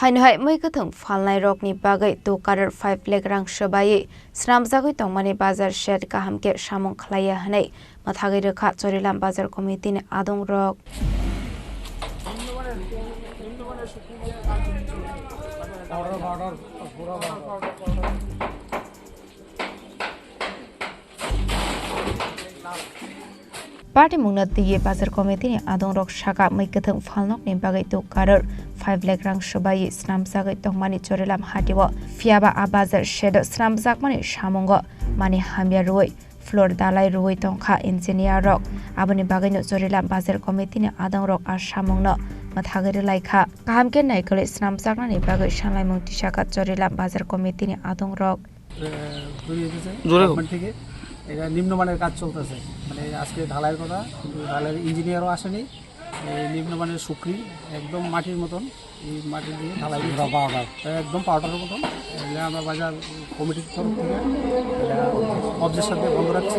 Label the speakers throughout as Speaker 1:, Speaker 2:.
Speaker 1: Hainhai Muikathung Falnai Rockni Bagai to Karar 5 leg rang Shabai, Snamzagui Tongmani Bazar Shed Kahamke Shamon Klaya Hane, Mathagi Khat Sorilam Bazar Committee Adong Rock. Party Muna the Bazar Committee Adong Rock Shaka Muikathung Falnok ni Bagai to Karar 5 leg rang Shabai, Snamzagui Tongmani Chorilam Hatiwa, Fiaba Abazar Shed Snamzagmani Shamongo, Mani Hamia Rui, Floor Dalai Rui Tongka Engineer Rock, Abani Bagano Chorilam Bazar Committee Adong Rock Ashamongno, Mathagari Laika, Kahamke Naikoli Snamzagmani Bagai Shanlai Muntishaka Chorilam Bazar Committee Adong Rock.
Speaker 2: এটা নিম্নমানের কাজ চলতেছে মানে আজকে ঢালাইয়ের কথা কিন্তু ঢালাইয়ের ইঞ্জিনিয়ারও আসেনি নিম্নমানের শুকরি একদম মাটির মতন এই মাটি দিয়ে ঢালাই পাউডার একদম পাউডারের মতন এটা আমরা বাজার কমিটির তরফ থেকে এটা অবজেকশন দিয়ে বন্ধ রাখছি।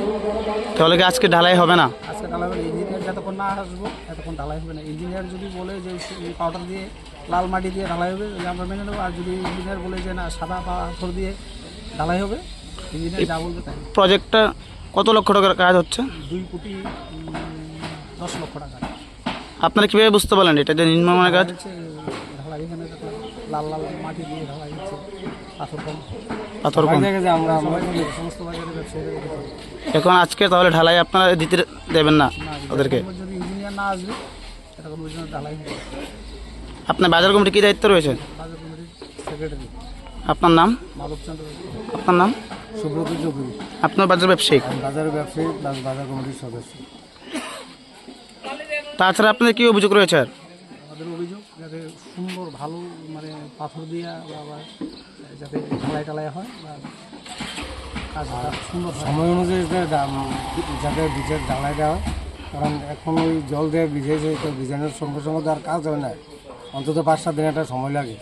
Speaker 3: তাহলে কি আজকে ঢালাই হবে না?
Speaker 2: আজকে ঢালাই হবে না, ইঞ্জিনিয়ার যতক্ষণ না আসবো এতক্ষণ ঢালাই হবে না। ইঞ্জিনিয়ার যদি বলে যে পাউডার দিয়ে লাল মাটি দিয়ে ঢালাই হবে আমরা মেনে নেবো, আর যদি ইঞ্জিনিয়ার বলে যে না সাদা পাথর দিয়ে ঢালাই হবে
Speaker 3: প্রজেক্টটা কত লক্ষ টাকার কাজ হচ্ছে?
Speaker 2: 2 কোটি 10 লক্ষ টাকা।
Speaker 3: আপনারা কিভাবে বুঝতে পারলেন এটা যে নিম্নমানের কাজ?
Speaker 2: ঢালাই এখানে লাল লাল মাটি দিয়ে ঢালাই হচ্ছে,
Speaker 3: পাথর কম
Speaker 2: আমরা সমস্ত বাজারে ব্যবসায়ীরা
Speaker 3: এখন আজকে তাহলে ঢালাই আপনারা দিতে দেবেন না ওদেরকে?
Speaker 2: যদি ইঞ্জিনিয়ার না আসবে তখন পর্যন্ত ঢালাই হবে।
Speaker 3: আপনার বাজার কমিটি কি দায়িত্ব রয়েছে?
Speaker 2: বাজার কমিটির সেক্রেটারি।
Speaker 3: আপনার নাম?
Speaker 2: মাধবচন্দ্র।
Speaker 3: আপনার নাম?
Speaker 2: সুব্রত চৌধুরী।
Speaker 3: আপনার বাজার ব্যবসায়ী?
Speaker 2: বাজার ব্যবসায়ী প্লাস বাজার কমিটির সদস্য।
Speaker 3: তাছাড়া আপনাদের কি অভিযোগ রয়েছে?
Speaker 2: আমাদের অভিযোগ যাতে সুন্দর ভালো মানে পাথর দিয়ে বা যাতে ঢালাই টালাই হয় বা কাজটা সুন্দর সময় অনুযায়ী যাতে বীজের ঢালাই দেওয়া হয়, কারণ এখন ওই জল দিয়ে ভিজেছে তো ভিজানোর সঙ্গে সঙ্গে তো আর কাজ হয় না, অন্তত 5-7 দিন একটা সময় লাগে,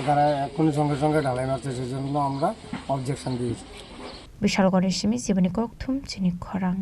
Speaker 2: তারা এখনই সঙ্গে সঙ্গে ঢালাই মারছে, সেই জন্য আমরা অবজেকশন দিয়েছি।
Speaker 1: বিশালগড়ের সিমি জীবনী কক্থুম চিনি খরাং।